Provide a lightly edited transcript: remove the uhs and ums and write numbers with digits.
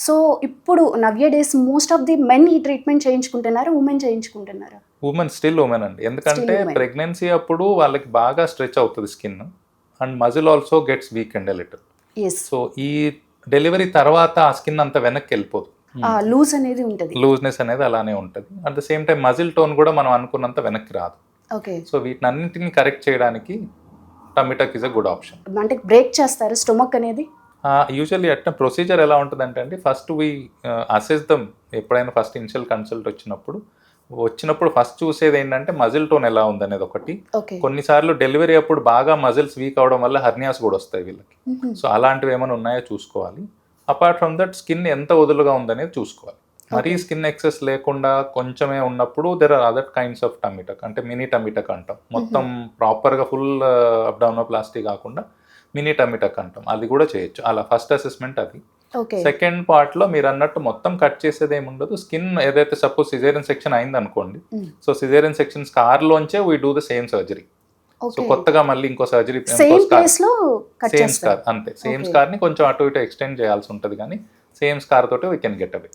So ఇప్పుడు nowadays most of the men ఈ treatment చేయించుకుంటున్నారా, ఉమెన్ చేయించుకుంటున్నారా? స్టిల్ ఉమెన్ అండి, ఎందుకంటే women. ప్రెగ్నెన్సీ అప్పుడు వాళ్ళకి బాగా స్ట్రెచ్ అవుతుంది skin and muscle also gets weak and little. Yes, so ఈ డెలివరీ తర్వాత ఆ స్కిన్ అంత వెనక్కి వెళ్ళిపోదు, లూజ్ అనేది ఉంటుంది. లూజ్నెస్ అనేది అలానే ఉంటుంది. At the same time muscle tone కూడా మనం అనుకున్నంత వెనక్కి రాదు. ఓకే, సో వీటిని అన్నింటిని కరెక్ట్ చేయడానికి టమిటక్ ఇస్ అ గుడ్ ఆప్షన్. అంటే బ్రేక్ చేస్తారు స్టొమక్ అనేది. యూజువల్లీ అట్లా ప్రొసీజర్ ఎలా ఉంటుందంటే అండి, ఫస్ట్ వీ అసెస్ దమ్. ఎప్పుడైనా ఫస్ట్ ఇనిషియల్ కన్సల్ట్ వచ్చినప్పుడు ఫస్ట్ చూసేది ఏంటంటే మజిల్ టోన్ ఎలా ఉందనేది ఒకటి. ఓకే, కొన్నిసార్లు డెలివరీ అప్పుడు బాగా మజిల్స్ వీక్ అవడం వల్ల హర్నియాస్ కూడా వస్తాయి వీళ్ళకి. సో అలాంటివి ఏమైనా ఉన్నాయో చూసుకోవాలి. అపార్ట్ ఫ్రమ్ దట్ స్కిన్ ఎంత వదులుగా ఉందనేది చూసుకోవాలి. మరీ స్కిన్ ఎక్సెస్ లేకుండా కొంచెమే ఉన్నప్పుడు there are other kinds of tummy tuck, అంటే మినీ టమిటక్ అంటాం. మొత్తం ప్రాపర్గా ఫుల్ అబ్డామినోప్లాస్టీ కాకుండా మినీ టమిటక్ అంటాం, అది కూడా చేయొచ్చు. అలా ఫస్ట్ అసెస్మెంట్ అది. ఓకే, సెకండ్ పార్ట్లో మీరు అన్నట్టు మొత్తం కట్ చేసేది ఏముండదు. స్కిన్ ఏదైతే సపోజ్ సిజేరియన్ సెక్షన్ అయింది అనుకోండి, సో సిజేరియన్ సెక్షన్ స్కార్లోంచే we do the same surgery. So కొత్తగా మళ్ళీ ఇంకో సర్జరీ సేమ్ ప్లేస్ లో కట్ సేమ్ చేస్తారు. స్కార్, అంతే సేమ్ స్కార్ ని కొంచెం అటు ఇటు ఎక్స్టెండ్ చేయాల్సి ఉంటుంది, కానీ సేమ్ స్కార్ తోటి వీ కెన్ గెట్ అవే.